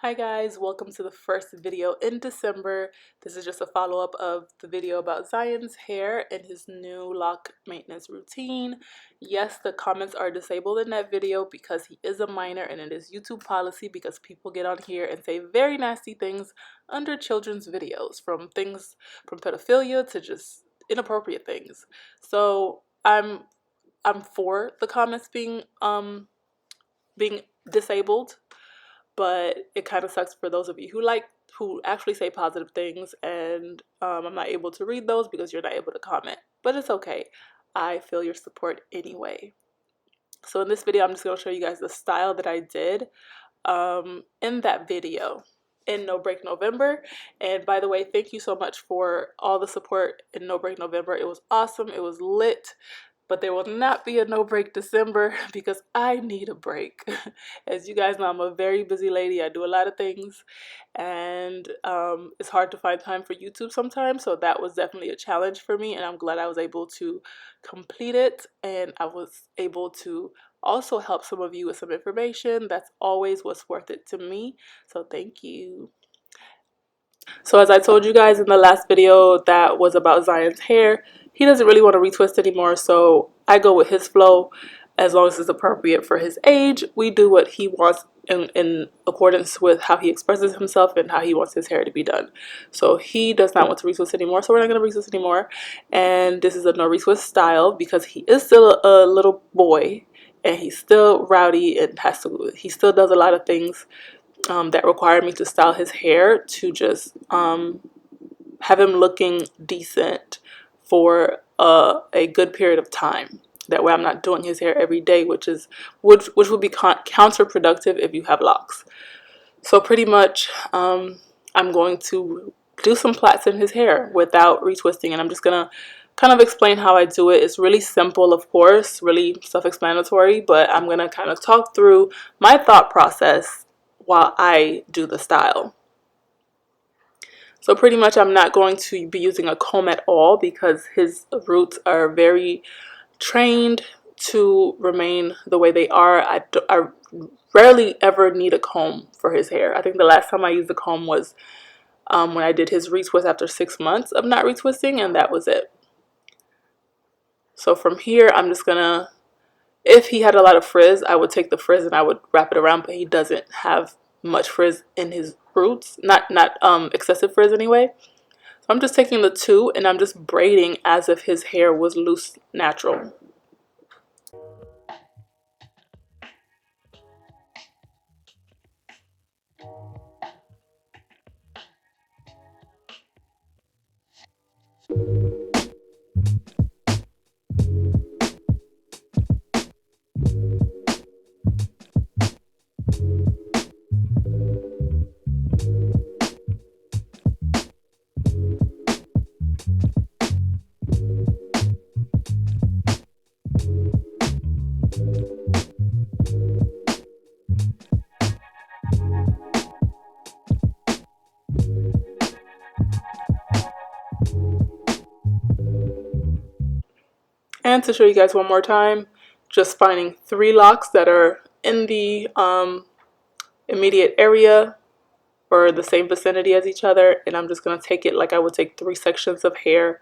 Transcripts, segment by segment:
Hi guys, welcome to the first video in December. This is just a follow-up of the video about Zion's hair and his new lock maintenance routine. Yes, the comments are disabled in that video because he is a minor and it is YouTube policy because people get on here and say very nasty things under children's videos, from pedophilia to just inappropriate things. So I'm for the comments being disabled, but it kind of sucks for those of you who actually say positive things, and I'm not able to read those because you're not able to comment, but it's okay. I feel your support anyway. So in this video, I'm just going to show you guys the style that I did in that video in No Break November. And by the way, thank you so much for all the support in No Break November. It was awesome. It was lit. But there will not be a No Break December because I need a break. As you guys know, I'm a very busy lady. I do a lot of things, and it's hard to find time for YouTube sometimes. So that was definitely a challenge for me, and I'm glad I was able to complete it. And I was able to also help some of you with some information. That's always what's worth it to me. So thank you. So as I told you guys in the last video that was about Zion's hair, he doesn't really want to retwist anymore, so I go with his flow. As long as it's appropriate for his age, we do what he wants in accordance with how he expresses himself and how he wants his hair to be done. So he does not want to retwist anymore, so we're not going to retwist anymore. And this is a no retwist style because he is still a little boy and he's still rowdy and he still does a lot of things that required me to style his hair to just have him looking decent for a good period of time. That way I'm not doing his hair every day, which would be counterproductive if you have locks. So pretty much I'm going to do some plaits in his hair without retwisting, and I'm just gonna kind of explain how I do it. It's really simple, of course, really self-explanatory, but I'm gonna kind of talk through my thought process while I do the style. So pretty much I'm not going to be using a comb at all because his roots are very trained to remain the way they are. I rarely ever need a comb for his hair. I think the last time I used a comb was when I did his retwist after 6 months of not retwisting, and that was it. So from here, I'm just gonna, if he had a lot of frizz, I would take the frizz and I would wrap it around, but he doesn't have much frizz in his roots, not excessive frizz anyway. So I'm just taking the two and I'm just braiding as if his hair was loose, natural. And to show you guys one more time, just finding 3 locks that are in the immediate area or the same vicinity as each other, and I'm just going to take it like I would take 3 sections of hair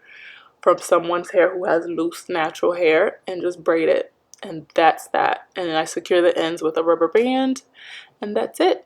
from someone's hair who has loose natural hair and just braid it, and that's that. And then I secure the ends with a rubber band, and that's it.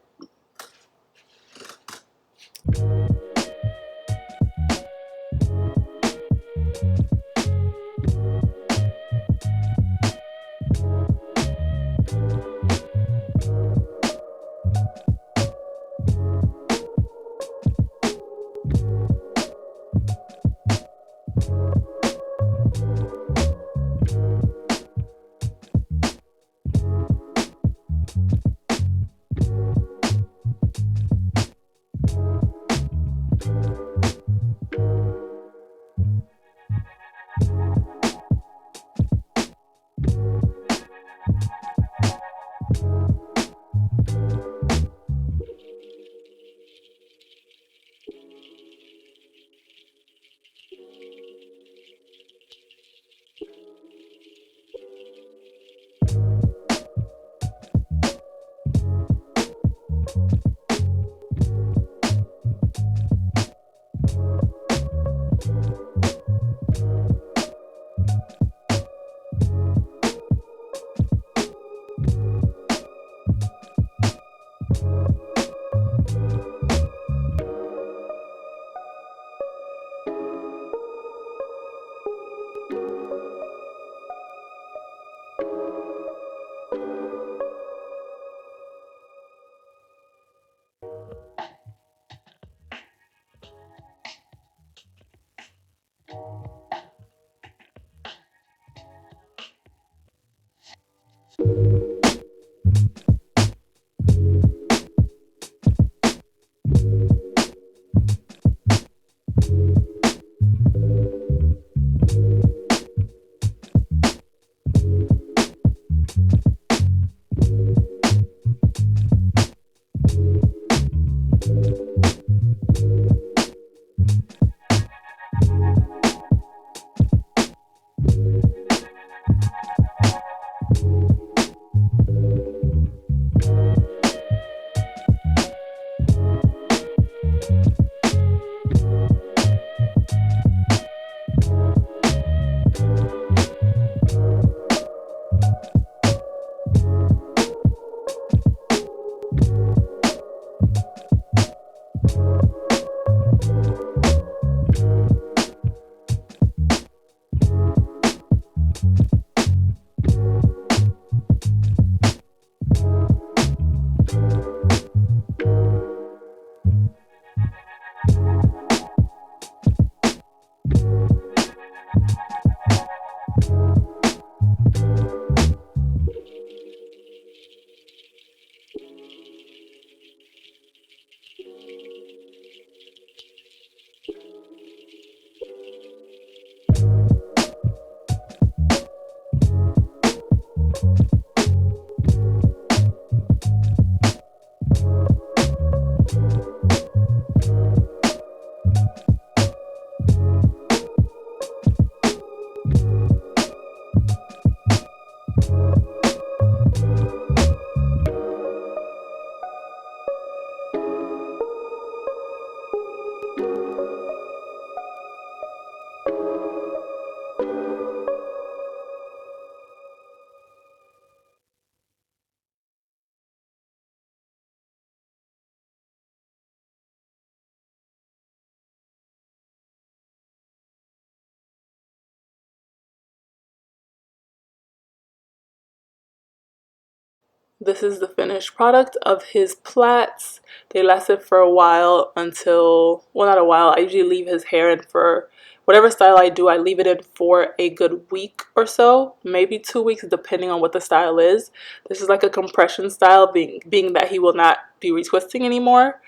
This is the finished product of his plaits. They lasted for a while until, well, not a while. I usually leave his hair in for whatever style I do. I leave it in for a good week or so, maybe 2 weeks, depending on what the style is. This is like a compression style, being that he will not be retwisting anymore.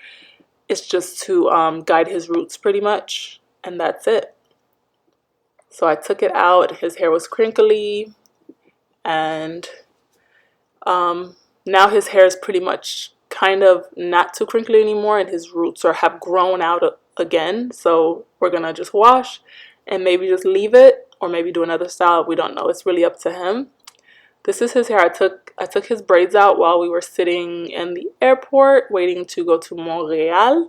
It's just to guide his roots pretty much, and that's it. So I took it out. His hair was crinkly, and now his hair is pretty much kind of not too crinkly anymore, and his roots have grown out again. So we're gonna just wash and maybe just leave it, or maybe do another style. We don't know. It's really up to him. This is his hair. I took his braids out while we were sitting in the airport waiting to go to Montreal.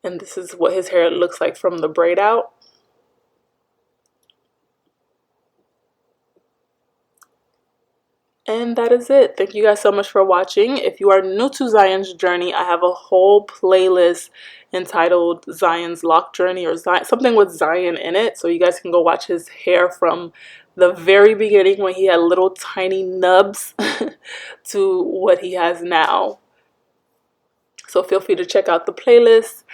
And this is what his hair looks like from the braid out. And that is it. Thank you guys so much for watching. If you are new to Zion's journey, I have a whole playlist entitled Zion's Loc Journey, or something with Zion in it. So you guys can go watch his hair from the very beginning when he had little tiny nubs to what he has now. So feel free to check out the playlist.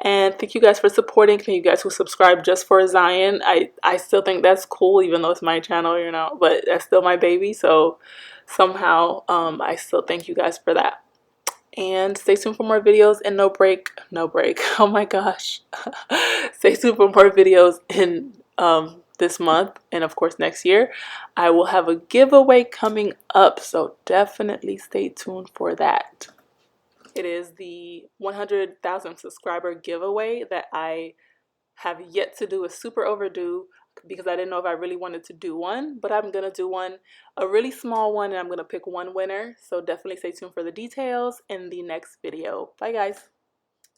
And thank you guys for supporting. Thank you guys who subscribe just for Zion. I still think that's cool, even though it's my channel, you know, but that's still my baby. So somehow I still thank you guys for that. And stay tuned for more videos, and no break. Oh my gosh. Stay tuned for more videos in this month, and of course next year. I will have a giveaway coming up, so definitely stay tuned for that. It is the 100,000 subscriber giveaway that I have yet to do. Is super overdue because I didn't know if I really wanted to do one, but I'm gonna do one, a really small one, and I'm gonna pick one winner. So definitely stay tuned for the details in the next video. Bye guys.